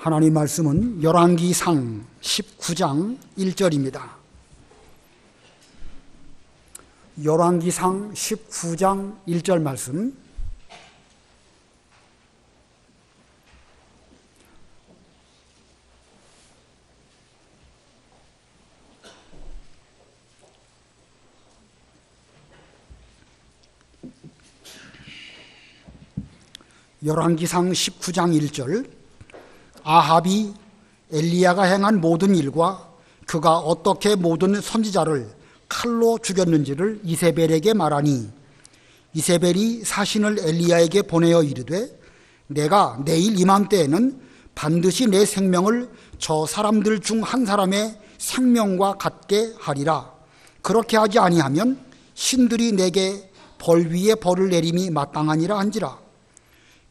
하나님 말씀은 열왕기상 19장 1절입니다. 열왕기상 19장 1절 말씀. 열왕기상 19장 1절. 아합이 엘리야가 행한 모든 일과 그가 어떻게 모든 선지자를 칼로 죽였는지를 이세벨에게 말하니, 이세벨이 사신을 엘리야에게 보내어 이르되, 내가 내일 이맘때에는 반드시 내 생명을 저 사람들 중 한 사람의 생명과 같게 하리라. 그렇게 하지 아니하면 신들이 내게 벌 위에 벌을 내림이 마땅하니라 한지라.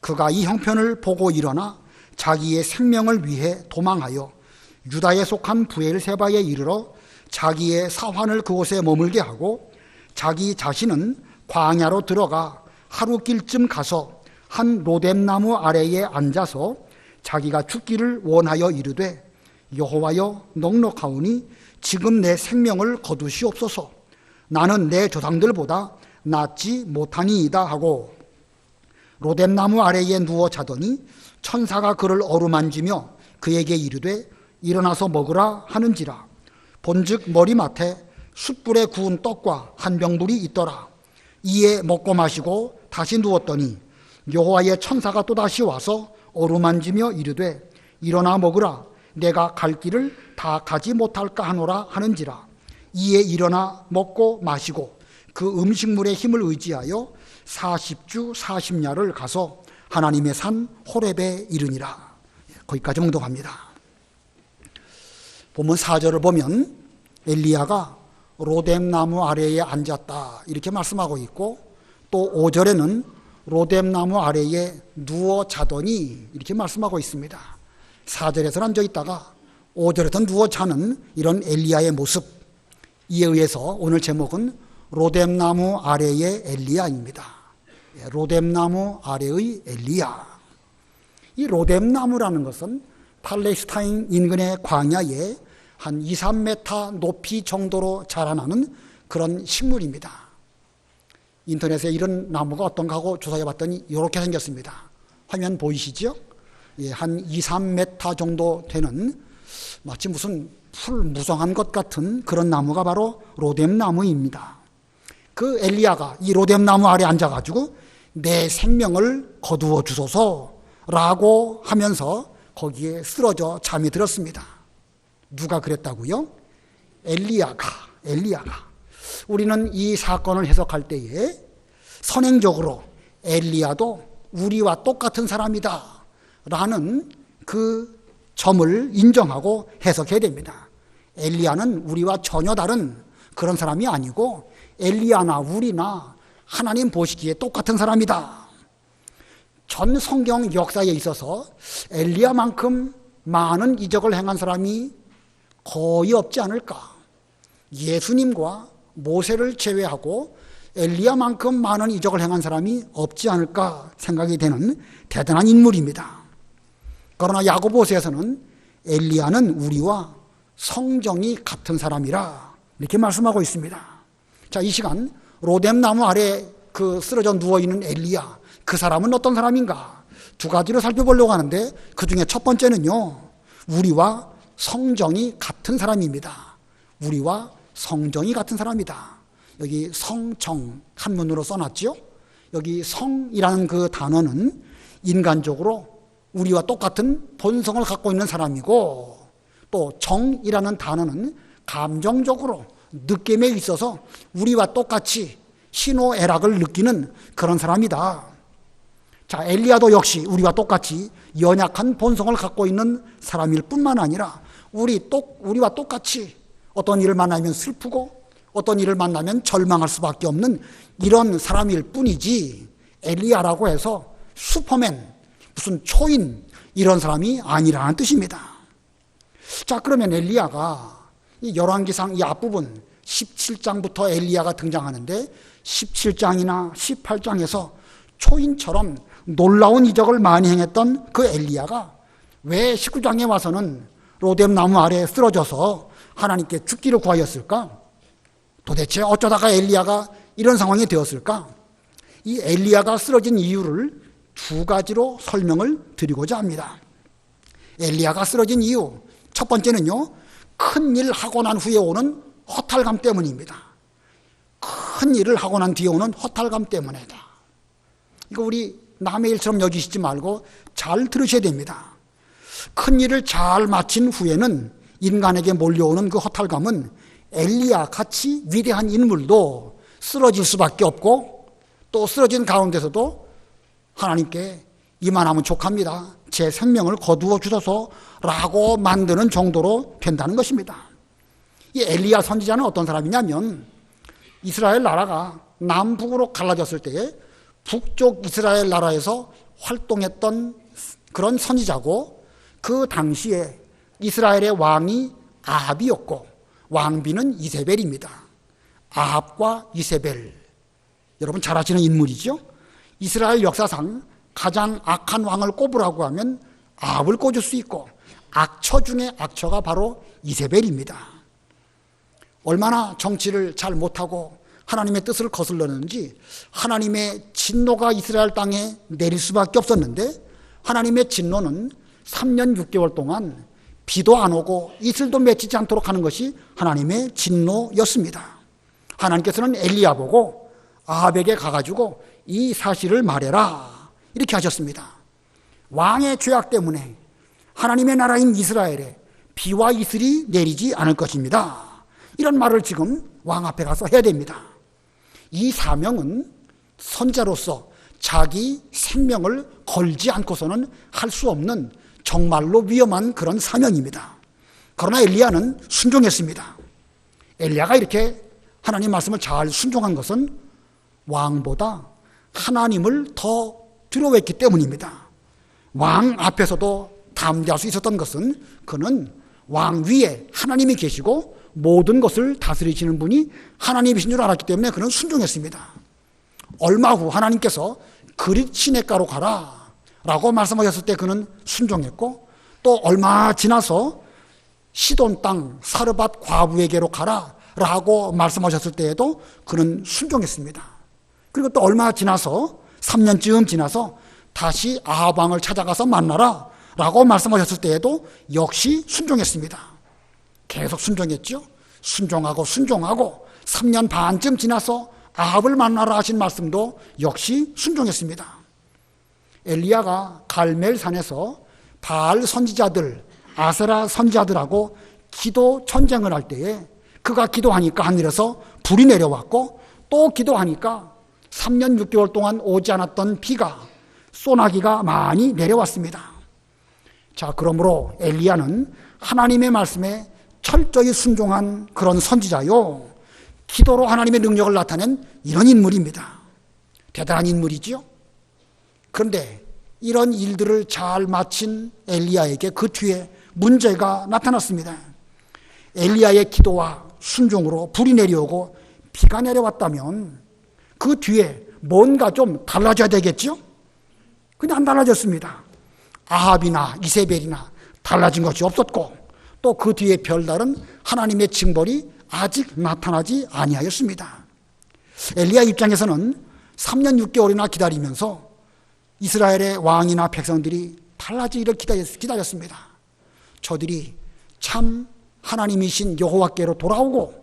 그가 이 형편을 보고 일어나 자기의 생명을 위해 도망하여 유다에 속한 브엘세바에 이르러 자기의 사환을 그곳에 머물게 하고, 자기 자신은 광야로 들어가 하루길쯤 가서 한 로뎀나무 아래에 앉아서 자기가 죽기를 원하여 이르되, 여호와여, 넉넉하오니 지금 내 생명을 거두시옵소서. 나는 내 조상들보다 낫지 못하니이다 하고 로뎀나무 아래에 누워 자더니 천사가 그를 어루만지며 그에게 이르되 일어나서 먹으라 하는지라. 본즉 머리맡에 숯불에 구운 떡과 한 병불이 있더라. 이에 먹고 마시고 다시 누웠더니 여호와의 천사가 또다시 와서 어루만지며 이르되 일어나 먹으라. 내가 갈 길을 다 가지 못할까 하노라 하는지라. 이에 일어나 먹고 마시고 그 음식물의 힘을 의지하여 40주 40야를 가서 하나님의 산 호렙에 이르니라. 거기까지 몽독합니다. 본문 4절을 보면 엘리야가 로뎀나무 아래에 앉았다 이렇게 말씀하고 있고, 또 5절에는 로뎀나무 아래에 누워 자더니 이렇게 말씀하고 있습니다. 4절에서는 앉아 있다가 5절에서는 누워 자는 이런 엘리야의 모습, 이에 의해서 오늘 제목은 로뎀나무 아래의 엘리야입니다. 로뎀나무 아래의 엘리야. 이 로뎀나무라는 것은 팔레스타인 인근의 광야에 한 2, 3m 높이 정도로 자라나는 그런 식물입니다. 인터넷에 이런 나무가 어떤가 하고 조사해 봤더니 이렇게 생겼습니다. 화면 보이시죠? 한 2, 3m 정도 되는 마치 무슨 풀 무성한 것 같은 그런 나무가 바로 로뎀나무입니다. 그 엘리야가 이 로뎀나무 아래 앉아가지고 내 생명을 거두어 주소서라고 하면서 거기에 쓰러져 잠이 들었습니다. 누가 그랬다고요? 엘리야가. 우리는 이 사건을 해석할 때에 선행적으로 엘리야도 우리와 똑같은 사람이다 라는 그 점을 인정하고 해석해야 됩니다. 엘리야는 우리와 전혀 다른 그런 사람이 아니고 엘리야나 우리나 하나님 보시기에 똑같은 사람이다. 전 성경 역사에 있어서 엘리야만큼 많은 이적을 행한 사람이 거의 없지 않을까. 예수님과 모세를 제외하고 엘리야만큼 많은 이적을 행한 사람이 없지 않을까 생각이 되는 대단한 인물입니다. 그러나 야고보서에서는 엘리야는 우리와 성정이 같은 사람이라 이렇게 말씀하고 있습니다. 자, 이 시간 로뎀나무 아래 그 쓰러져 누워있는 엘리야, 그 사람은 어떤 사람인가? 두 가지로 살펴보려고 하는데 그 중에 첫 번째는요, 우리와 성정이 같은 사람입니다. 우리와 성정이 같은 사람이다. 여기 성정 한문으로 써놨죠? 여기 성이라는 그 단어는 인간적으로 우리와 똑같은 본성을 갖고 있는 사람이고, 또 정이라는 단어는 감정적으로 느낌에 있어서 우리와 똑같이 희노애락을 느끼는 그런 사람이다. 자, 엘리야도 역시 우리와 똑같이 연약한 본성을 갖고 있는 사람일 뿐만 아니라 우리와 똑같이 어떤 일을 만나면 슬프고 어떤 일을 만나면 절망할 수밖에 없는 이런 사람일 뿐이지, 엘리야라고 해서 슈퍼맨, 무슨 초인 이런 사람이 아니라는 뜻입니다. 자, 그러면 엘리야가 이 열왕기상 이 앞부분 17장부터 엘리야가 등장하는데 17장이나 18장에서 초인처럼 놀라운 이적을 많이 행했던 그 엘리야가 왜 19장에 와서는 로뎀 나무 아래에 쓰러져서 하나님께 죽기를 구하였을까? 도대체 어쩌다가 엘리야가 이런 상황이 되었을까? 이 엘리야가 쓰러진 이유를 두 가지로 설명을 드리고자 합니다. 엘리야가 쓰러진 이유, 첫 번째는요, 큰 일 하고 난 후에 오는 허탈감 때문입니다. 큰 일을 하고 난 뒤에 오는 허탈감 때문이다. 이거 우리 남의 일처럼 여기시지 말고 잘 들으셔야 됩니다. 큰 일을 잘 마친 후에는 인간에게 몰려오는 그 허탈감은 엘리야 같이 위대한 인물도 쓰러질 수밖에 없고, 또 쓰러진 가운데서도 하나님께 이만하면 족합니다, 제 생명을 거두어 주소서라고 만드는 정도로 된다는 것입니다. 이 엘리야 선지자는 어떤 사람이냐면, 이스라엘 나라가 남북으로 갈라졌을 때에 북쪽 이스라엘 나라에서 활동했던 그런 선지자고, 그 당시에 이스라엘의 왕이 아합이었고 왕비는 이세벨입니다. 아합과 이세벨, 여러분 잘 아시는 인물이죠. 이스라엘 역사상 가장 악한 왕을 꼽으라고 하면 아합을 꼽을 수 있고, 악처 중에 악처가 바로 이세벨입니다. 얼마나 정치를 잘 못하고 하나님의 뜻을 거슬렀는지 하나님의 진노가 이스라엘 땅에 내릴 수밖에 없었는데, 하나님의 진노는 3년 6개월 동안 비도 안 오고 이슬도 맺히지 않도록 하는 것이 하나님의 진노였습니다. 하나님께서는 엘리야 보고 아합에게 가가지고 이 사실을 말해라 이렇게 하셨습니다. 왕의 죄악 때문에 하나님의 나라인 이스라엘에 비와 이슬이 내리지 않을 것입니다. 이런 말을 지금 왕 앞에 가서 해야 됩니다. 이 사명은 선자로서 자기 생명을 걸지 않고서는 할 수 없는 정말로 위험한 그런 사명입니다. 그러나 엘리야는 순종했습니다. 엘리야가 이렇게 하나님 말씀을 잘 순종한 것은 왕보다 하나님을 더 두려워했기 때문입니다. 왕 앞에서도 담대할 수 있었던 것은 그는 왕 위에 하나님이 계시고 모든 것을 다스리시는 분이 하나님이신 줄 알았기 때문에 그는 순종했습니다. 얼마 후 하나님께서 그릿 시냇가로 가라 라고 말씀하셨을 때 그는 순종했고, 또 얼마 지나서 시돈 땅 사르밧 과부에게로 가라 라고 말씀하셨을 때에도 그는 순종했습니다. 그리고 또 얼마 지나서 3년쯤 지나서 다시 아합 왕을 찾아가서 만나라 라고 말씀하셨을 때에도 역시 순종했습니다. 계속 순종했죠. 순종하고 3년 반쯤 지나서 아합을 만나라 하신 말씀도 역시 순종했습니다. 엘리야가 갈멜산에서 바알 선지자들, 아세라 선지자들하고 기도 전쟁을 할 때에 그가 기도하니까 하늘에서 불이 내려왔고, 또 기도하니까 3년 6개월 동안 오지 않았던 비가, 소나기가 많이 내려왔습니다. 자, 그러므로 엘리야는 하나님의 말씀에 철저히 순종한 그런 선지자요, 기도로 하나님의 능력을 나타낸 이런 인물입니다. 대단한 인물이지요. 그런데 이런 일들을 잘 마친 엘리야에게 그 뒤에 문제가 나타났습니다. 엘리야의 기도와 순종으로 불이 내려오고 비가 내려왔다면 그 뒤에 뭔가 좀 달라져야 되겠죠? 근데 안 달라졌습니다. 아합이나 이세벨이나 달라진 것이 없었고, 또 그 뒤에 별다른 하나님의 징벌이 아직 나타나지 아니하였습니다. 엘리야 입장에서는 3년 6개월이나 기다리면서 이스라엘의 왕이나 백성들이 달라지기를 기다렸습니다. 저들이 참 하나님이신 여호와께로 돌아오고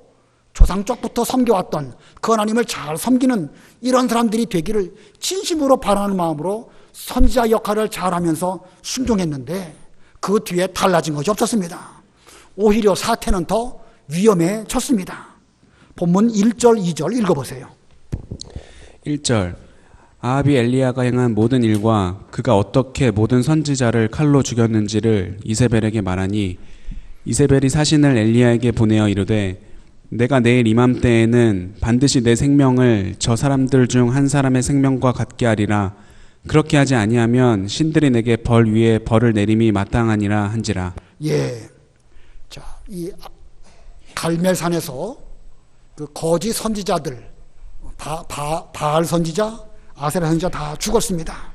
조상적부터 섬겨왔던 그 하나님을 잘 섬기는 이런 사람들이 되기를 진심으로 바라는 마음으로 선지자 역할을 잘하면서 순종했는데, 그 뒤에 달라진 것이 없었습니다. 오히려 사태는 더 위험해졌습니다. 본문 1절 2절 읽어보세요. 1절 아합이 엘리야가 행한 모든 일과 그가 어떻게 모든 선지자를 칼로 죽였는지를 이세벨에게 말하니, 이세벨이 사신을 엘리야에게 보내어 이르되 내가 내일 이맘때에는 반드시 내 생명을 저 사람들 중 한 사람의 생명과 같게 하리라. 그렇게 하지 아니하면 신들이 내게 벌 위에 벌을 내림이 마땅하니라 한지라. 예, 자, 이 갈멜산에서 그 거짓 선지자들, 바알 선지자, 아세라 선지자 다 죽었습니다.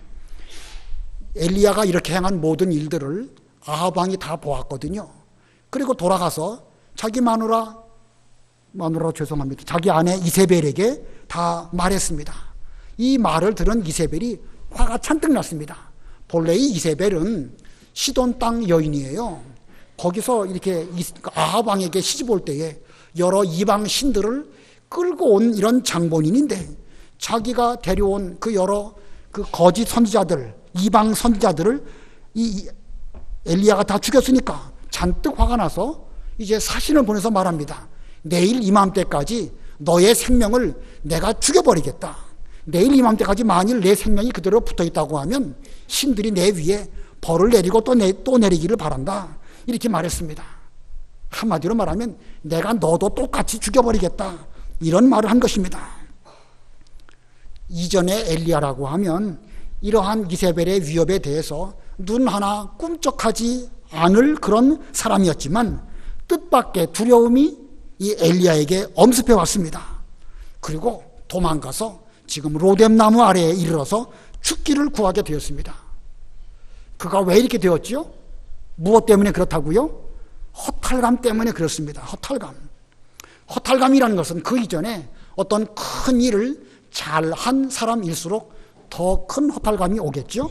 엘리야가 이렇게 행한 모든 일들을 아합 왕이 다 보았거든요. 그리고 돌아가서 자기 마누라 죄송합니다. 자기 아내 이세벨에게 다 말했습니다. 이 말을 들은 이세벨이 화가 잔뜩 났습니다. 본래 이 이세벨은 시돈 땅 여인이에요. 거기서 이렇게 아합 왕에게 시집 올 때에 여러 이방 신들을 끌고 온 이런 장본인인데, 자기가 데려온 그 여러 그 거짓 선지자들, 이방 선지자들을 이 엘리야가 다 죽였으니까 잔뜩 화가 나서 이제 사신을 보내서 말합니다. 내일 이맘때까지 너의 생명을 내가 죽여버리겠다. 내일 이맘때까지 만일 내 생명이 그대로 붙어있다고 하면 신들이 내 위에 벌을 내리고 또 내리기를 바란다. 이렇게 말했습니다. 한마디로 말하면 내가 너도 똑같이 죽여버리겠다. 이런 말을 한 것입니다. 이전에 엘리야라고 하면 이러한 이세벨의 위협에 대해서 눈 하나 꿈쩍하지 않을 그런 사람이었지만 뜻밖의 두려움이 이 엘리야에게 엄습해 왔습니다. 그리고 도망가서 지금 로뎀나무 아래에 이르러서 죽기를 구하게 되었습니다. 그가 왜 이렇게 되었지요? 무엇 때문에 그렇다고요? 허탈감 때문에 그렇습니다. 허탈감이라는 것은 그 이전에 어떤 큰 일을 잘한 사람일수록 더 큰 허탈감이 오겠죠.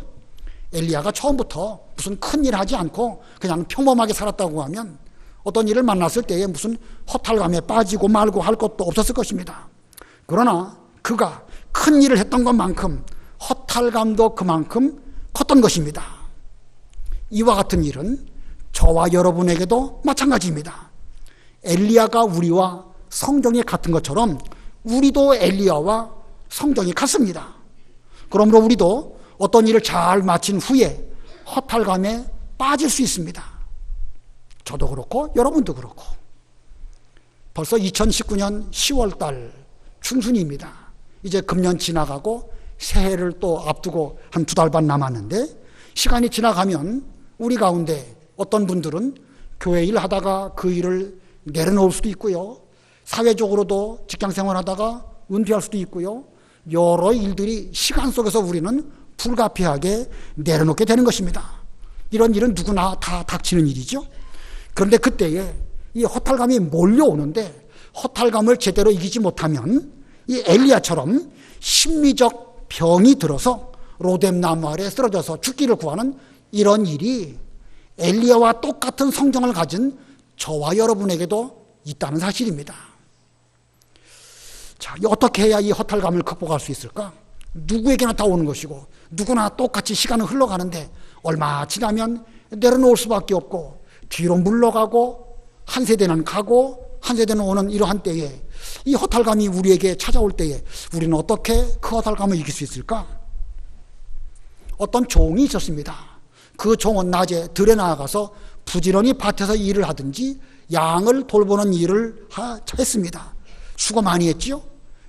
엘리야가 처음부터 무슨 큰 일 하지 않고 그냥 평범하게 살았다고 하면 어떤 일을 만났을 때에 무슨 허탈감에 빠지고 말고 할 것도 없었을 것입니다. 그러나 그가 큰 일을 했던 것만큼 허탈감도 그만큼 컸던 것입니다. 이와 같은 일은 저와 여러분에게도 마찬가지입니다. 엘리야가 우리와 성정이 같은 것처럼 우리도 엘리야와 성정이 같습니다. 그러므로 우리도 어떤 일을 잘 마친 후에 허탈감에 빠질 수 있습니다. 저도 그렇고 여러분도 그렇고. 벌써 2019년 10월달 중순입니다. 이제 금년 지나가고 새해를 또 앞두고 한 2달 반 남았는데, 시간이 지나가면 우리 가운데 어떤 분들은 교회 일 하다가 그 일을 내려놓을 수도 있고요. 사회적으로도 직장생활 하다가 은퇴할 수도 있고요. 여러 일들이 시간 속에서 우리는 불가피하게 내려놓게 되는 것입니다. 이런 일은 누구나 다 닥치는 일이죠. 그런데 그때에 이 허탈감이 몰려오는데 허탈감을 제대로 이기지 못하면 이 엘리야처럼 심리적 병이 들어서 로뎀나무 아래 쓰러져서 죽기를 구하는 이런 일이 엘리야와 똑같은 성정을 가진 저와 여러분에게도 있다는 사실입니다. 자, 어떻게 해야 이 허탈감을 극복할 수 있을까? 누구에게나 다 오는 것이고 누구나 똑같이 시간은 흘러가는데 얼마 지나면 내려놓을 수밖에 없고 뒤로 물러가고 한 세대는 가고 한 세대는 오는 이러한 때에 이 허탈감이 우리에게 찾아올 때에 우리는 어떻게 그 허탈감을 이길 수 있을까? 어떤 종이 있었습니다. 그 종은 낮에 들에 나아가서 부지런히 밭에서 일을 하든지 양을 돌보는 일을 했습니다. 수고 많이 했지요.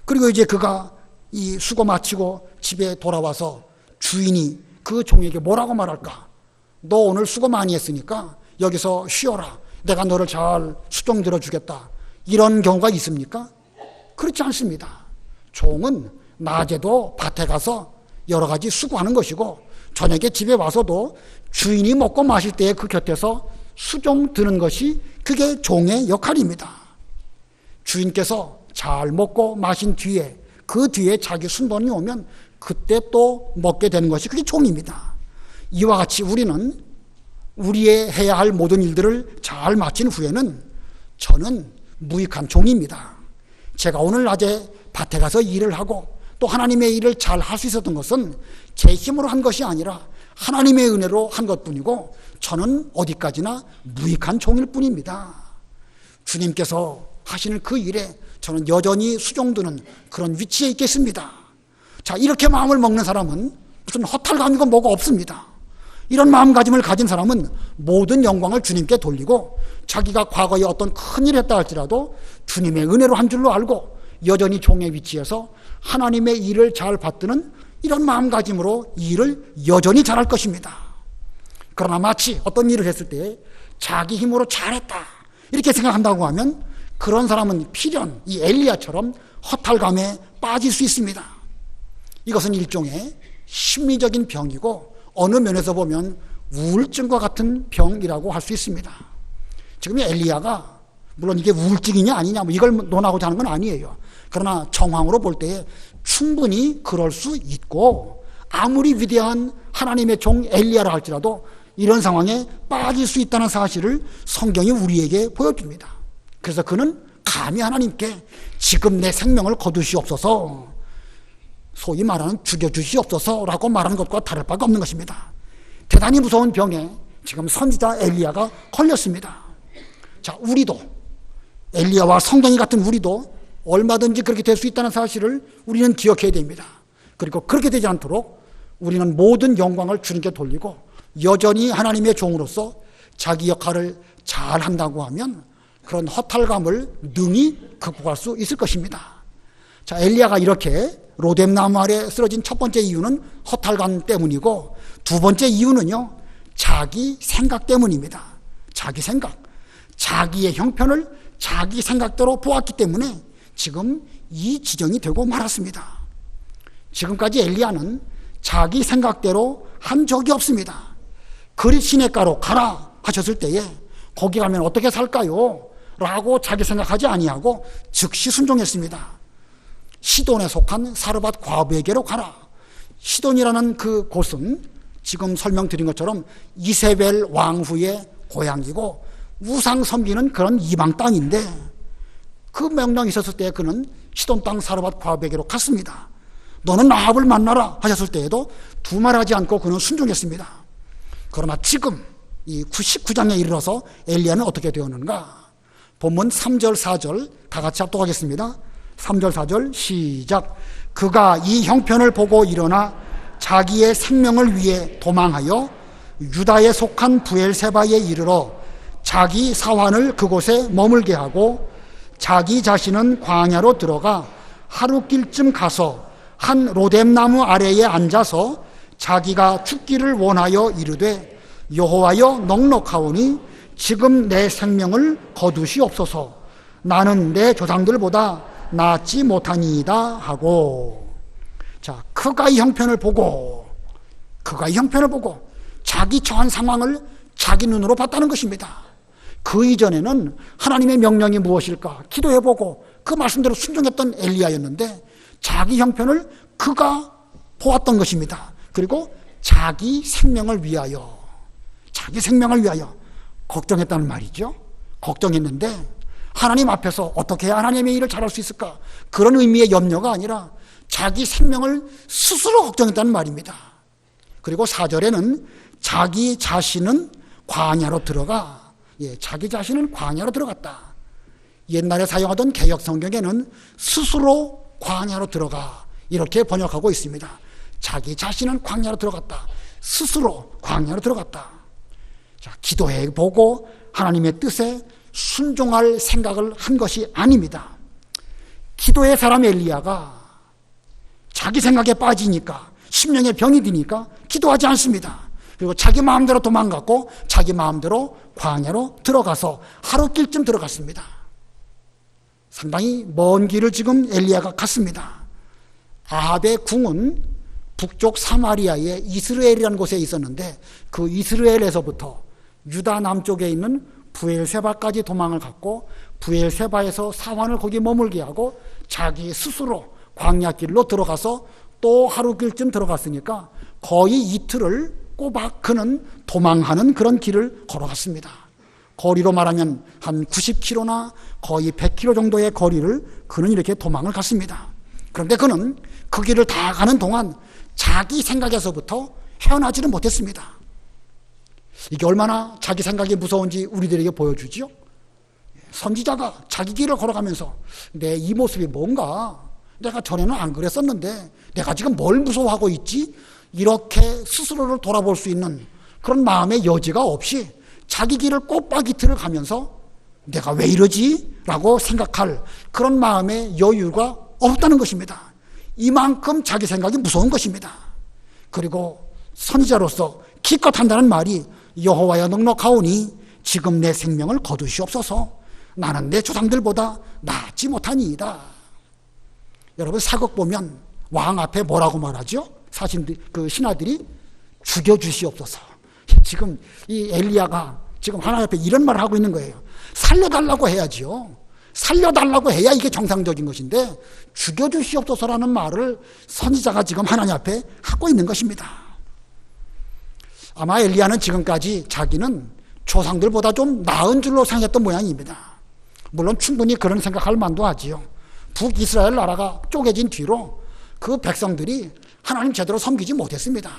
그리고 이제 그가 이 수고 마치고 집에 돌아와서 주인이 그 종에게 뭐라고 말할까? 너 오늘 수고 많이 했으니까 여기서 쉬어라. 내가 너를 잘 수종 들어주겠다. 이런 경우가 있습니까? 그렇지 않습니다. 종은 낮에도 밭에 가서 여러 가지 수고하는 것이고 저녁에 집에 와서도 주인이 먹고 마실 때에 그 곁에서 수종 드는 것이 그게 종의 역할입니다. 주인께서 잘 먹고 마신 뒤에 그 뒤에 자기 순번이 오면 그때 또 먹게 되는 것이 그게 종입니다. 이와 같이 우리는 우리의 해야 할 모든 일들을 잘 마친 후에는 저는 무익한 종입니다. 제가 오늘 낮에 밭에 가서 일을 하고 또 하나님의 일을 잘 할 수 있었던 것은 제 힘으로 한 것이 아니라 하나님의 은혜로 한 것뿐이고 저는 어디까지나 무익한 종일 뿐입니다. 주님께서 하시는 그 일에 저는 여전히 수종드는 그런 위치에 있겠습니다. 자, 이렇게 마음을 먹는 사람은 무슨 허탈감이고 뭐가 없습니다. 이런 마음가짐을 가진 사람은 모든 영광을 주님께 돌리고 자기가 과거에 어떤 큰일을 했다 할지라도 주님의 은혜로 한 줄로 알고 여전히 종의 위치에서 하나님의 일을 잘 받드는 이런 마음가짐으로 일을 여전히 잘할 것입니다. 그러나 마치 어떤 일을 했을 때 자기 힘으로 잘했다 이렇게 생각한다고 하면 그런 사람은 필연 이 엘리야처럼 허탈감에 빠질 수 있습니다. 이것은 일종의 심리적인 병이고 어느 면에서 보면 우울증과 같은 병이라고 할 수 있습니다. 지금 엘리야가 물론 이게 우울증이냐 아니냐 뭐 이걸 논하고자 하는 건 아니에요. 그러나 정황으로 볼 때 충분히 그럴 수 있고, 아무리 위대한 하나님의 종 엘리야라 할지라도 이런 상황에 빠질 수 있다는 사실을 성경이 우리에게 보여줍니다. 그래서 그는 감히 하나님께 지금 내 생명을 거두시옵소서, 소위 말하는 죽여주시옵소서라고 말하는 것과 다를 바가 없는 것입니다. 대단히 무서운 병에 지금 선지자 엘리야가 걸렸습니다. 자, 우리도, 엘리야와 성경이 같은 우리도 얼마든지 그렇게 될 수 있다는 사실을 우리는 기억해야 됩니다. 그리고 그렇게 되지 않도록 우리는 모든 영광을 주님께 돌리고 여전히 하나님의 종으로서 자기 역할을 잘 한다고 하면 그런 허탈감을 능히 극복할 수 있을 것입니다. 자, 엘리야가 이렇게 로뎀나무 아래 쓰러진 첫 번째 이유는 허탈감 때문이고, 두 번째 이유는요, 자기 생각 때문입니다. 자기 생각. 자기의 형편을 자기 생각대로 보았기 때문에 지금 이 지경이 되고 말았습니다. 지금까지 엘리야는 자기 생각대로 한 적이 없습니다. 그릿 시냇가로 가라 하셨을 때에 거기 가면 어떻게 살까요? 라고 자기 생각하지 아니하고 즉시 순종했습니다. 시돈에 속한 사르밧 과부에게로 가라. 시돈이라는 그 곳은 지금 설명드린 것처럼 이세벨 왕후의 고향이고 우상 섬기는 그런 이방 땅인데, 그 명령이 있었을 때 그는 시돈 땅 사르밧 과부에게로 갔습니다. 너는 아합을 만나라 하셨을 때에도 두말하지 않고 그는 순종했습니다. 그러나 지금 이 99장에 이르러서 엘리야는 어떻게 되었는가? 본문 3절 4절 다 같이 합독하겠습니다. 3절 4절 시작. 그가 이 형편을 보고 일어나 자기의 생명을 위해 도망하여 유다에 속한 부엘세바에 이르러 자기 사환을 그곳에 머물게 하고 자기 자신은 광야로 들어가 하루길쯤 가서 한 로뎀나무 아래에 앉아서 자기가 죽기를 원하여 이르되 여호와여 넉넉하오니 지금 내 생명을 거두시옵소서. 나는 내 조상들보다 낫지 못하니이다 하고. 자, 그가 이 형편을 보고 자기 처한 상황을 자기 눈으로 봤다는 것입니다. 그 이전에는 하나님의 명령이 무엇일까 기도해보고 그 말씀대로 순종했던 엘리야였는데 자기 형편을 그가 보았던 것입니다. 그리고 자기 생명을 위하여 걱정했다는 말이죠. 걱정했는데 하나님 앞에서 어떻게 해야 하나님의 일을 잘할 수 있을까? 그런 의미의 염려가 아니라 자기 생명을 스스로 걱정했다는 말입니다. 그리고 4절에는 자기 자신은 광야로 들어가, 자기 자신은 광야로 들어갔다. 옛날에 사용하던 개역 성경에는 스스로 광야로 들어가 이렇게 번역하고 있습니다. 자기 자신은 광야로 들어갔다. 스스로 광야로 들어갔다. 자, 기도해보고 하나님의 뜻에 순종할 생각을 한 것이 아닙니다. 기도의 사람 엘리야가 자기 생각에 빠지니까, 심령의 병이 드니까 기도하지 않습니다. 그리고 자기 마음대로 도망갔고 자기 마음대로 광야로 들어가서 하루길쯤 들어갔습니다. 상당히 먼 길을 지금 엘리야가 갔습니다. 아합의 궁은 북쪽 사마리아의 이스라엘이라는 곳에 있었는데 그 이스라엘에서부터 유다 남쪽에 있는 부엘세바까지 도망을 갔고 부엘세바에서 사환을 거기 머물게 하고 자기 스스로 광야길로 들어가서 또 하루길쯤 들어갔으니까 거의 이틀을 꼬박 그는 도망하는 그런 길을 걸어갔습니다. 거리로 말하면 한 90km나 거의 100km 정도의 거리를 그는 이렇게 도망을 갔습니다. 그런데 그는 그 길을 다 가는 동안 자기 생각에서부터 헤어나지는 못했습니다. 이게 얼마나 자기 생각이 무서운지 우리들에게 보여주지요. 선지자가 자기 길을 걸어가면서 내 이 모습이 뭔가, 내가 전에는 안 그랬었는데 내가 지금 뭘 무서워하고 있지? 이렇게 스스로를 돌아볼 수 있는 그런 마음의 여지가 없이 자기 길을 꼬박이틀을 가면서 내가 왜 이러지? 라고 생각할 그런 마음의 여유가 없다는 것입니다. 이만큼 자기 생각이 무서운 것입니다. 그리고 선지자로서 기껏 한다는 말이 여호와여 넉넉하오니 지금 내 생명을 거두시옵소서. 나는 내 조상들보다 낫지 못하니이다. 여러분, 사극 보면 왕 앞에 뭐라고 말하죠? 그 신하들이 죽여주시옵소서. 지금 이 엘리야가 지금 하나님 앞에 이런 말을 하고 있는 거예요. 살려달라고 해야지요. 살려달라고 해야 이게 정상적인 것인데 죽여주시옵소서라는 말을 선지자가 지금 하나님 앞에 하고 있는 것입니다. 아마 엘리야는 지금까지 자기는 조상들보다 좀 나은 줄로 생각했던 모양입니다. 물론 충분히 그런 생각할 만도 하지요. 북이스라엘 나라가 쪼개진 뒤로 그 백성들이 하나님 제대로 섬기지 못했습니다.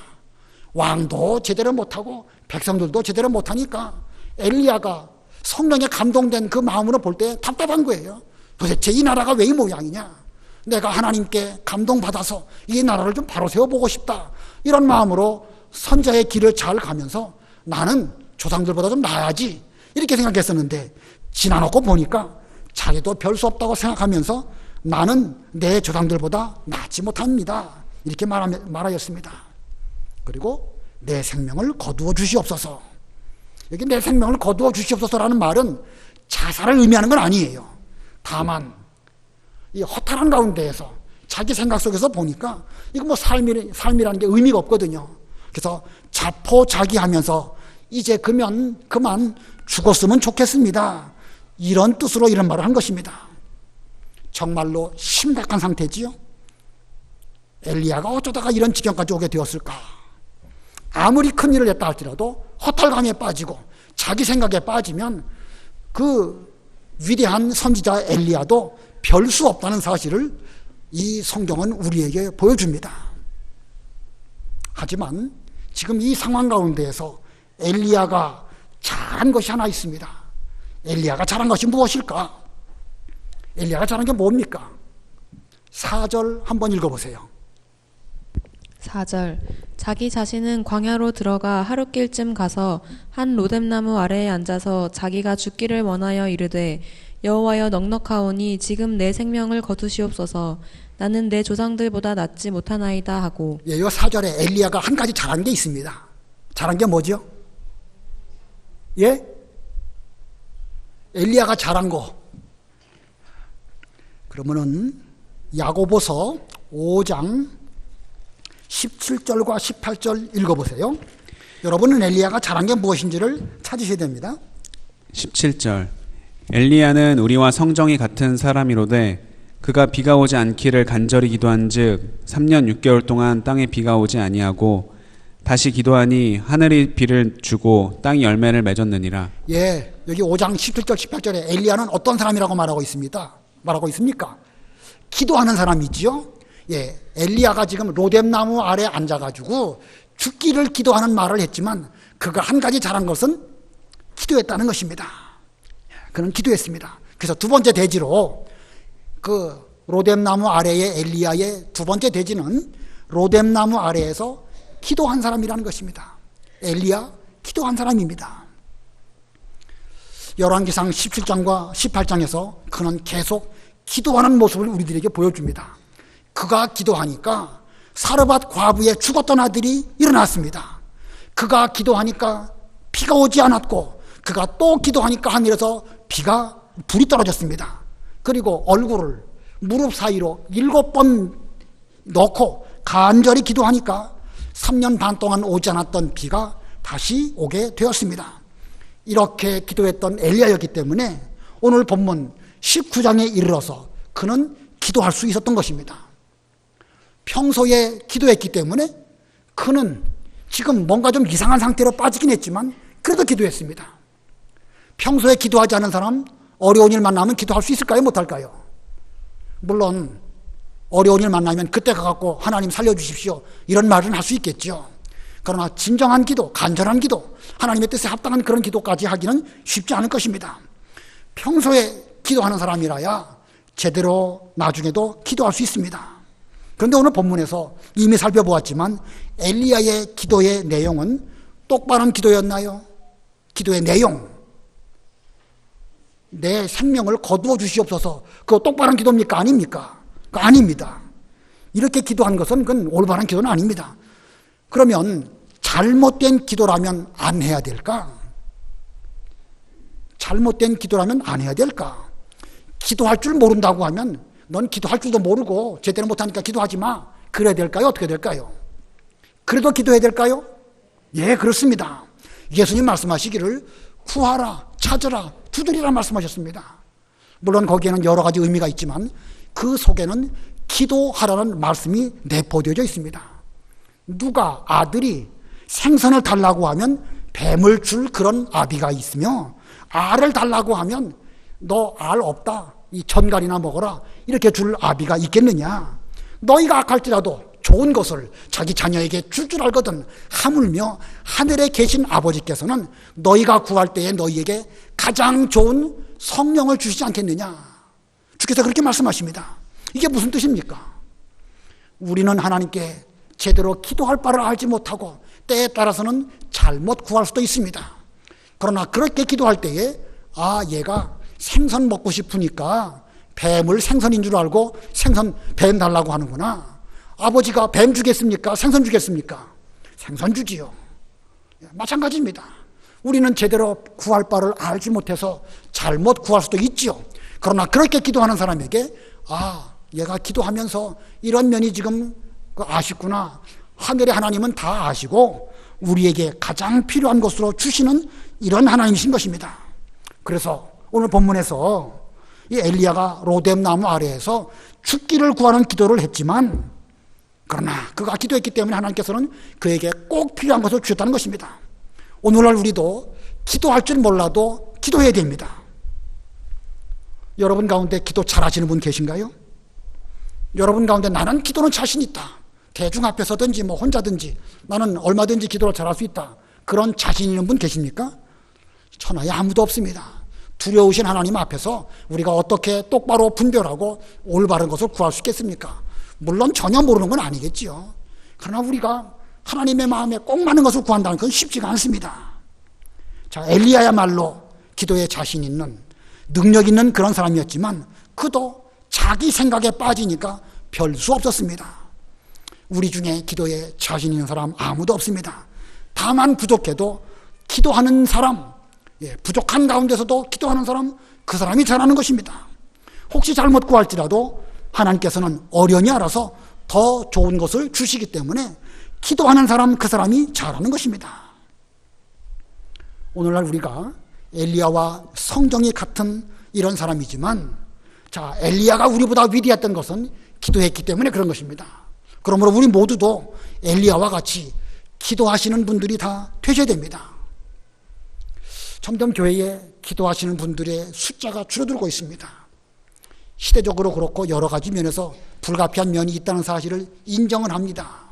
왕도 제대로 못하고 백성들도 제대로 못하니까 엘리야가 성령에 감동된 그 마음으로 볼 때 답답한 거예요. 도대체 이 나라가 왜 이 모양이냐? 내가 하나님께 감동받아서 이 나라를 좀 바로 세워보고 싶다. 이런 마음으로 선자의 길을 잘 가면서 나는 조상들보다 좀 나아야지 이렇게 생각했었는데 지나놓고 보니까 자기도 별 수 없다고 생각하면서 나는 내 조상들보다 낫지 못합니다. 이렇게 말하였습니다. 그리고 내 생명을 거두어 주시옵소서. 여기 내 생명을 거두어 주시옵소서라는 말은 자살을 의미하는 건 아니에요. 다만 이 허탈한 가운데에서 자기 생각 속에서 보니까 이거 뭐 삶이라는 게 의미가 없거든요. 그래서 자포자기하면서 이제 그만 죽었으면 좋겠습니다. 이런 뜻으로 이런 말을 한 것입니다. 정말로 심각한 상태지요. 엘리야가 어쩌다가 이런 지경까지 오게 되었을까? 아무리 큰 일을 했다 할지라도 허탈감에 빠지고 자기 생각에 빠지면 그 위대한 선지자 엘리야도 별 수 없다는 사실을 이 성경은 우리에게 보여줍니다. 하지만 지금 이 상황 가운데에서 엘리야가 잘한 것이 하나 있습니다. 엘리야가 잘한 것이 무엇일까? 엘리야가 잘한 게 뭡니까? 4절 한번 읽어보세요. 4절 자기 자신은 광야로 들어가 하룻길쯤 가서 한 로뎀나무 아래에 앉아서 자기가 죽기를 원하여 이르되 여호와여 넉넉하오니 지금 내 생명을 거두시옵소서. 나는 내 조상들보다 낫지 못하나이다 하고. 이 4절에 엘리야가 한 가지 잘한 게 있습니다. 잘한 게 뭐죠? 예? 엘리야가 잘한 거. 그러면은 야고보서 5장 17절과 18절 읽어보세요. 여러분은 엘리야가 잘한 게 무엇인지를 찾으셔야 됩니다. 17절 엘리야는 우리와 성정이 같은 사람이로되 그가 비가 오지 않기를 간절히 기도한즉 3년 6개월 동안 땅에 비가 오지 아니하고 다시 기도하니 하늘이 비를 주고 땅이 열매를 맺었느니라. 예, 여기 5장 17절 18절에 엘리야는 어떤 사람이라고 말하고 있습니까? 기도하는 사람이지요. 예, 엘리야가 지금 로뎀나무 아래 앉아가지고 죽기를 기도하는 말을 했지만 그가 한 가지 잘한 것은 기도했다는 것입니다. 그는 기도했습니다. 그래서 두 번째 대지로 그 로뎀나무 아래의 엘리야의 두 번째 대지는 로뎀나무 아래에서 기도한 사람이라는 것입니다. 엘리야 기도한 사람입니다. 열왕기상 17장과 18장에서 그는 계속 기도하는 모습을 우리들에게 보여줍니다. 그가 기도하니까 사르밧 과부의 죽었던 아들이 일어났습니다. 그가 기도하니까 비가 오지 않았고 그가 또 기도하니까 하늘에서 불이 떨어졌습니다. 그리고 얼굴을 무릎 사이로 7번 넣고 간절히 기도하니까 3년 반 동안 오지 않았던 비가 다시 오게 되었습니다. 이렇게 기도했던 엘리야였기 때문에 오늘 본문 19장에 이르러서 그는 기도할 수 있었던 것입니다. 평소에 기도했기 때문에 그는 지금 뭔가 좀 이상한 상태로 빠지긴 했지만 그래도 기도했습니다. 평소에 기도하지 않은 사람 어려운 일 만나면 기도할 수 있을까요? 못할까요? 물론 어려운 일 만나면 그때 가갖고 하나님 살려주십시오 이런 말은 할 수 있겠죠. 그러나 진정한 기도, 간절한 기도, 하나님의 뜻에 합당한 그런 기도까지 하기는 쉽지 않을 것입니다. 평소에 기도하는 사람이라야 제대로 나중에도 기도할 수 있습니다. 그런데 오늘 본문에서 이미 살펴보았지만 엘리야의 기도의 내용은 똑바른 기도였나요? 기도의 내용, 내 생명을 거두어 주시옵소서, 그거 똑바른 기도입니까? 아닙니까? 그거 아닙니다. 이렇게 기도한 것은 그건 올바른 기도는 아닙니다. 그러면 잘못된 기도라면 안 해야 될까? 잘못된 기도라면 안 해야 될까? 기도할 줄 모른다고 하면 넌 기도할 줄도 모르고 제대로 못하니까 기도하지 마. 그래야 될까요? 어떻게 될까요? 그래도 기도해야 될까요? 예, 그렇습니다. 예수님 말씀하시기를 구하라, 찾으라, 두드리라 말씀하셨습니다. 물론 거기에는 여러 가지 의미가 있지만 그 속에는 기도하라는 말씀이 내포되어 있습니다. 누가 아들이 생선을 달라고 하면 뱀을 줄 그런 아비가 있으며, 알을 달라고 하면 너 알 없다, 이 전갈이나 먹어라, 이렇게 줄 아비가 있겠느냐. 너희가 악할지라도 좋은 것을 자기 자녀에게 줄 줄 알거든 하물며 하늘에 계신 아버지께서는 너희가 구할 때에 너희에게 가장 좋은 성령을 주시지 않겠느냐. 주께서 그렇게 말씀하십니다. 이게 무슨 뜻입니까? 우리는 하나님께 제대로 기도할 바를 알지 못하고 때에 따라서는 잘못 구할 수도 있습니다. 그러나 그렇게 기도할 때에 얘가 생선 먹고 싶으니까 뱀을 생선인 줄 알고 뱀 달라고 하는구나. 아버지가 뱀 주겠습니까? 생선 주겠습니까? 생선 주지요. 마찬가지입니다. 우리는 제대로 구할 바를 알지 못해서 잘못 구할 수도 있지요. 그러나 그렇게 기도하는 사람에게 얘가 기도하면서 이런 면이 지금 아쉽구나. 하늘의 하나님은 다 아시고 우리에게 가장 필요한 것으로 주시는 이런 하나님이신 것입니다. 그래서 오늘 본문에서 이 엘리야가 로뎀나무 아래에서 죽기를 구하는 기도를 했지만, 그러나 그가 기도했기 때문에 하나님께서는 그에게 꼭 필요한 것을 주셨다는 것입니다. 오늘날 우리도 기도할 줄 몰라도 기도해야 됩니다. 여러분 가운데 기도 잘하시는 분 계신가요? 여러분 가운데 나는 기도는 자신 있다, 대중 앞에서든지 혼자든지 나는 얼마든지 기도를 잘할 수 있다, 그런 자신 있는 분 계십니까? 천하에 아무도 없습니다. 두려우신 하나님 앞에서 우리가 어떻게 똑바로 분별하고 올바른 것을 구할 수 있겠습니까? 물론 전혀 모르는 건 아니겠지요. 그러나 우리가 하나님의 마음에 꼭 맞는 것을 구한다는 건 쉽지가 않습니다. 자, 엘리야야말로 기도에 자신 있는, 능력 있는 그런 사람이었지만 그도 자기 생각에 빠지니까 별 수 없었습니다. 우리 중에 기도에 자신 있는 사람 아무도 없습니다. 다만 부족해도 기도하는 사람, 부족한 가운데서도 기도하는 사람, 그 사람이 잘하는 것입니다. 혹시 잘못 구할지라도 하나님께서는 어련히 알아서 더 좋은 것을 주시기 때문에 기도하는 사람, 그 사람이 잘하는 것입니다. 오늘날 우리가 엘리야와 성정이 같은 이런 사람이지만, 자, 엘리야가 우리보다 위대했던 것은 기도했기 때문에 그런 것입니다. 그러므로 우리 모두도 엘리야와 같이 기도하시는 분들이 다 되셔야 됩니다. 점점 교회에 기도하시는 분들의 숫자가 줄어들고 있습니다. 시대적으로 그렇고 여러 가지 면에서 불가피한 면이 있다는 사실을 인정은 합니다.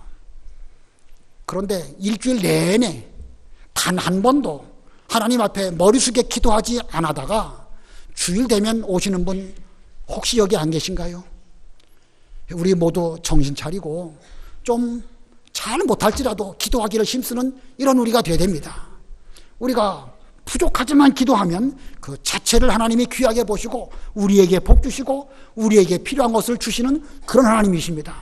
그런데 일주일 내내 단 한 번도 하나님 앞에 머리 숙여 기도하지 않다가 주일 되면 오시는 분 혹시 여기 안 계신가요? 우리 모두 정신 차리고 좀 잘 못할지라도 기도하기를 힘쓰는 이런 우리가 되어야 됩니다. 우리가 부족하지만 기도하면 그 자체를 하나님이 귀하게 보시고 우리에게 복 주시고 우리에게 필요한 것을 주시는 그런 하나님이십니다.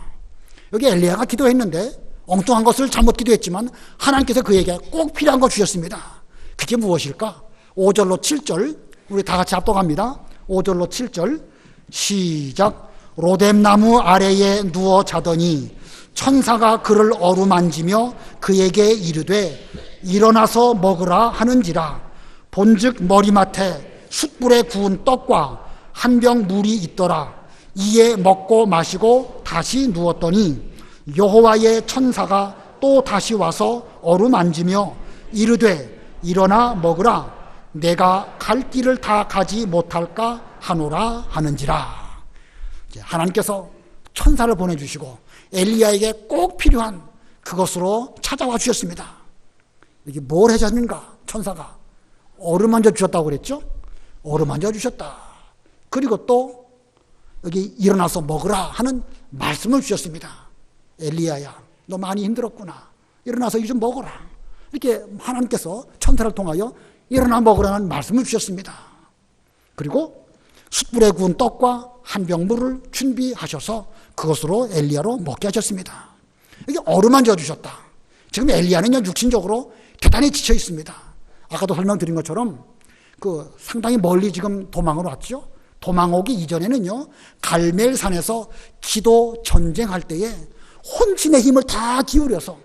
여기 엘리야가 기도했는데 엉뚱한 것을 잘못 기도했지만 하나님께서 그에게 꼭 필요한 거 주셨습니다. 그게 무엇일까? 5절로 7절 우리 다 같이 합독합니다. 5절로 7절 시작. 로뎀나무 아래에 누워 자더니 천사가 그를 어루만지며 그에게 이르되 일어나서 먹으라 하는지라. 본즉 머리맡에 숯불에 구운 떡과 한 병 물이 있더라. 이에 먹고 마시고 다시 누웠더니 여호와의 천사가 또 다시 와서 어루만지며 이르되 일어나 먹으라. 내가 갈 길을 다 가지 못할까 하노라 하는지라. 하나님께서 천사를 보내주시고 엘리야에게 꼭 필요한 그것으로 찾아와 주셨습니다. 이게 뭘 해줬는가? 천사가 어루만져 주셨다고 그랬죠? 어루만져 주셨다. 그리고 또 여기 일어나서 먹으라 하는 말씀을 주셨습니다. 엘리야야, 너 많이 힘들었구나. 일어나서 이제 먹어라. 이렇게 하나님께서 천사를 통하여 일어나 먹으라는 말씀을 주셨습니다. 그리고 숯불에 구운 떡과 한 병 물을 준비하셔서 그것으로 엘리야로 먹게 하셨습니다. 이게 어루만져 주셨다. 지금 엘리야는 육신적으로 대단히 지쳐 있습니다. 아까도 설명드린 것처럼 그 상당히 멀리 지금 도망을 왔죠. 도망 오기 이전에는요, 갈멜산에서 기도 전쟁할 때에 혼신의 힘을 다 기울여서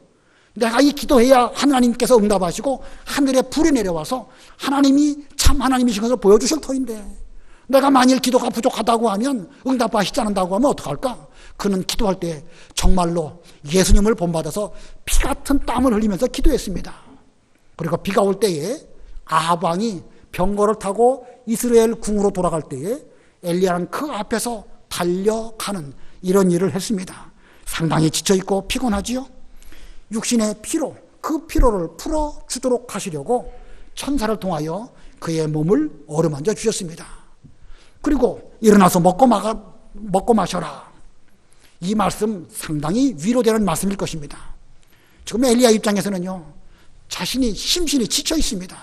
내가 이 기도해야 하나님께서 응답하시고 하늘에 불이 내려와서 하나님이 참 하나님이신 것을 보여주실 터인데, 내가 만일 기도가 부족하다고 하면, 응답하시지 않는다고 하면 어떡할까? 그는 기도할 때 정말로 예수님을 본받아서 피 같은 땀을 흘리면서 기도했습니다. 그리고 비가 올 때에 아합 왕이 병거를 타고 이스라엘 궁으로 돌아갈 때에 엘리야는 그 앞에서 달려가는 이런 일을 했습니다. 상당히 지쳐있고 피곤하지요. 육신의 피로, 그 피로를 풀어주도록 하시려고 천사를 통하여 그의 몸을 어루만져 주셨습니다. 그리고 일어나서 먹고 마셔라. 이 말씀 상당히 위로되는 말씀일 것입니다. 지금 엘리야 입장에서는요, 자신이 심신이 지쳐 있습니다.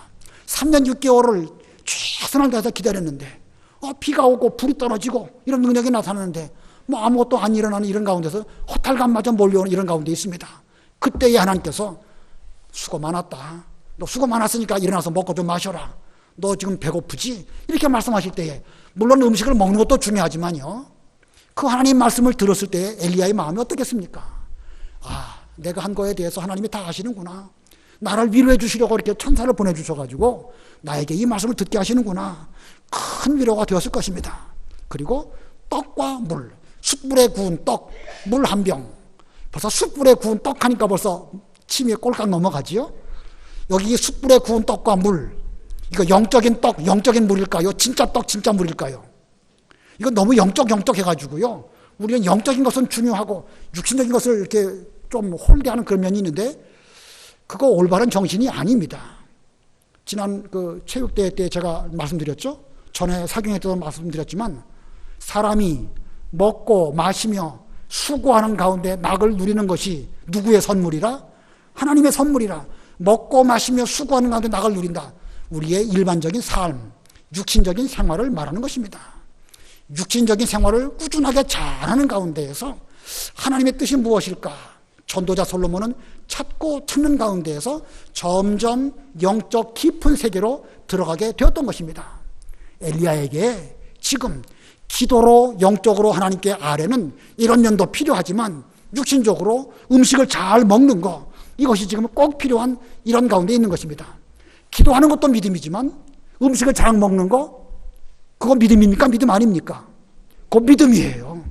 3년 6개월을 최선을 다해서 기다렸는데, 비가 오고 불이 떨어지고 이런 능력이 나타나는데 뭐 아무것도 안 일어나는 이런 가운데서 허탈감마저 몰려오는 이런 가운데 있습니다. 그때에 하나님께서 수고 많았다. 너 수고 많았으니까 일어나서 먹고 좀 마셔라. 너 지금 배고프지? 이렇게 말씀하실 때에, 물론 음식을 먹는 것도 중요하지만요, 그 하나님 말씀을 들었을 때 엘리야의 마음이 어떻겠습니까? 내가 한 거에 대해서 하나님이 다 아시는구나. 나를 위로해 주시려고 이렇게 천사를 보내주셔가지고 나에게 이 말씀을 듣게 하시는구나. 큰 위로가 되었을 것입니다. 그리고 떡과 물, 숯불에 구운 떡, 물 한 병. 벌써 숯불에 구운 떡 하니까 벌써 침이 꼴깍 넘어가지요. 여기 숯불에 구운 떡과 물, 이거 영적인 떡, 영적인 물일까요? 진짜 떡, 진짜 물일까요? 이거 너무 영적 해가지고요, 우리는 영적인 것은 중요하고 육신적인 것을 이렇게 좀 홀대하는 그런 면이 있는데, 그거 올바른 정신이 아닙니다. 지난 그 체육대회 때 제가 말씀드렸죠. 전에 사경에 때도 말씀드렸지만, 사람이 먹고 마시며 수고하는 가운데 낙을 누리는 것이 누구의 선물이라? 하나님의 선물이라. 먹고 마시며 수고하는 가운데 낙을 누린다. 우리의 일반적인 삶, 육신적인 생활을 말하는 것입니다. 육신적인 생활을 꾸준하게 잘하는 가운데에서 하나님의 뜻이 무엇일까? 전도자 솔로몬은 찾고 찾는 가운데에서 점점 영적 깊은 세계로 들어가게 되었던 것입니다. 엘리야에게 지금 기도로 영적으로 하나님께 아뢰는 이런 면도 필요하지만, 육신적으로 음식을 잘 먹는 것, 이것이 지금 꼭 필요한 이런 가운데 있는 것입니다. 기도하는 것도 믿음이지만 음식을 잘 먹는 거, 그거 믿음입니까? 믿음 아닙니까? 그거 믿음이에요.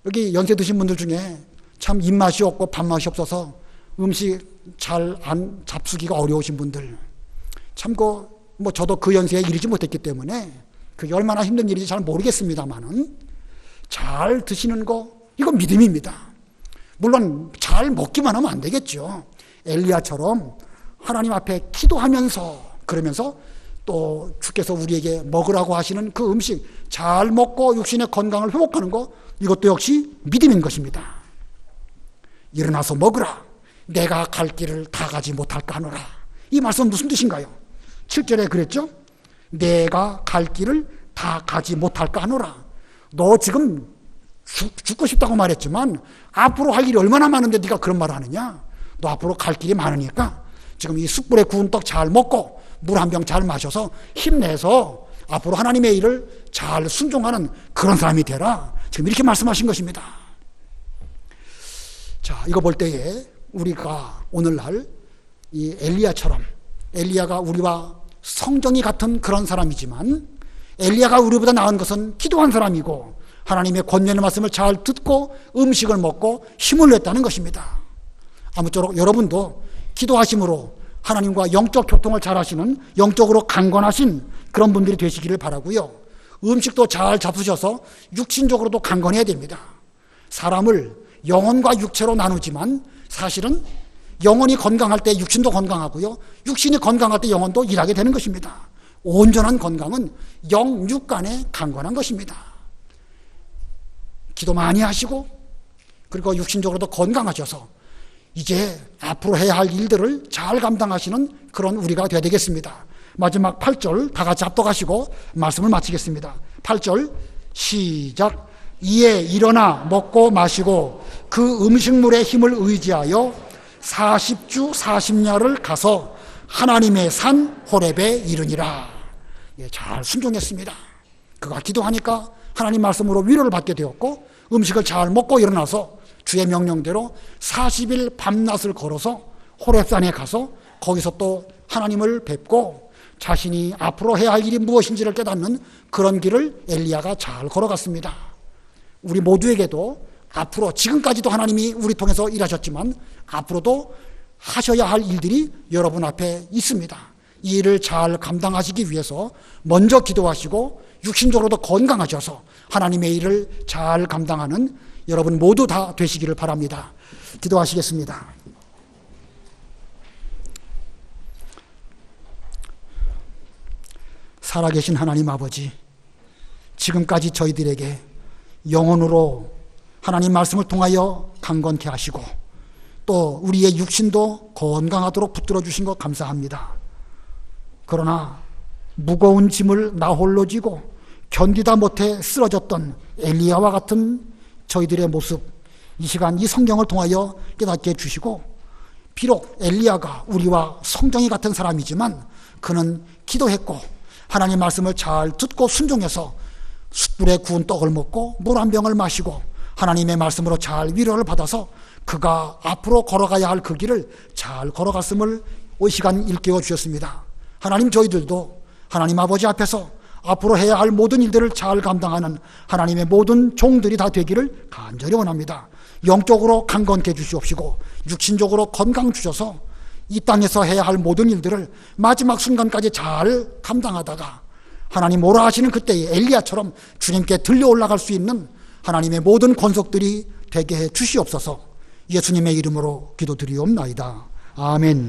여기 연세 드신 분들 중에 참 입맛이 없고 밥맛이 없어서 음식 잘 안 잡수기가 어려우신 분들, 참 뭐 저도 그 연세에 이르지 못했기 때문에 그게 얼마나 힘든 일인지 잘 모르겠습니다만은, 잘 드시는 거, 이거 믿음입니다. 물론 잘 먹기만 하면 안 되겠죠. 엘리야처럼 하나님 앞에 기도하면서, 그러면서 또 주께서 우리에게 먹으라고 하시는 그 음식 잘 먹고 육신의 건강을 회복하는 거, 이것도 역시 믿음인 것입니다. 일어나서 먹으라. 내가 갈 길을 다 가지 못할까 하노라. 이 말씀은 무슨 뜻인가요? 7절에 그랬죠? 내가 갈 길을 다 가지 못할까 하노라. 너 지금 죽고 싶다고 말했지만 앞으로 할 일이 얼마나 많은데 네가 그런 말을 하느냐? 너 앞으로 갈 길이 많으니까 지금 이 숯불에 구운 떡 잘 먹고 물 한 병 잘 마셔서 힘내서 앞으로 하나님의 일을 잘 순종하는 그런 사람이 되라. 지금 이렇게 말씀하신 것입니다. 자, 이거 볼 때에 우리가 오늘날 이 엘리야처럼, 엘리야가 우리와 성정이 같은 그런 사람이지만, 엘리야가 우리보다 나은 것은 기도한 사람이고 하나님의 권면의 말씀을 잘 듣고 음식을 먹고 힘을 냈다는 것입니다. 아무쪼록 여러분도 기도하심으로 하나님과 영적 교통을 잘 하시는, 영적으로 강건하신 그런 분들이 되시기를 바라고요. 음식도 잘 잡수셔서 육신적으로도 강건해야 됩니다. 사람을 영혼과 육체로 나누지만 사실은 영혼이 건강할 때 육신도 건강하고요, 육신이 건강할 때 영혼도 일하게 되는 것입니다. 온전한 건강은 영육 간에 강건한 것입니다. 기도 많이 하시고 그리고 육신적으로도 건강하셔서 이제 앞으로 해야 할 일들을 잘 감당하시는 그런 우리가 되어야 되겠습니다. 마지막 8절 다 같이 합독하시고 말씀을 마치겠습니다. 8절 시작. 이에 일어나 먹고 마시고 그 음식물의 힘을 의지하여 40주 40야를 가서 하나님의 산 호렙에 이르니라. 잘 순종했습니다. 그가 기도하니까 하나님 말씀으로 위로를 받게 되었고, 음식을 잘 먹고 일어나서 주의 명령대로 40일 밤낮을 걸어서 호렙산에 가서 거기서 또 하나님을 뵙고 자신이 앞으로 해야 할 일이 무엇인지를 깨닫는 그런 길을 엘리야가 잘 걸어갔습니다. 우리 모두에게도 앞으로, 지금까지도 하나님이 우리 통해서 일하셨지만 앞으로도 하셔야 할 일들이 여러분 앞에 있습니다. 이 일을 잘 감당하시기 위해서 먼저 기도하시고 육신적으로도 건강하셔서 하나님의 일을 잘 감당하는 여러분 모두 다 되시기를 바랍니다. 기도하시겠습니다. 살아계신 하나님 아버지, 지금까지 저희들에게 영혼으로 하나님 말씀을 통하여 강건케 하시고 또 우리의 육신도 건강하도록 붙들어 주신 것 감사합니다. 그러나 무거운 짐을 나 홀로 지고 견디다 못해 쓰러졌던 엘리야와 같은 저희들의 모습, 이 시간 이 성경을 통하여 깨닫게 해주시고, 비록 엘리야가 우리와 성정이 같은 사람이지만 그는 기도했고 하나님 말씀을 잘 듣고 순종해서 숯불에 구운 떡을 먹고 물 한 병을 마시고 하나님의 말씀으로 잘 위로를 받아서 그가 앞으로 걸어가야 할 그 길을 잘 걸어갔음을 이 시간 일깨워 주셨습니다. 하나님, 저희들도 하나님 아버지 앞에서 앞으로 해야 할 모든 일들을 잘 감당하는 하나님의 모든 종들이 다 되기를 간절히 원합니다. 영적으로 강건케 해주시옵시고 육신적으로 건강 주셔서 이 땅에서 해야 할 모든 일들을 마지막 순간까지 잘 감당하다가 하나님 오라 하시는 그때에 엘리야처럼 주님께 들려 올라갈 수 있는 하나님의 모든 권속들이 되게 해 주시옵소서. 예수님의 이름으로 기도드리옵나이다. 아멘.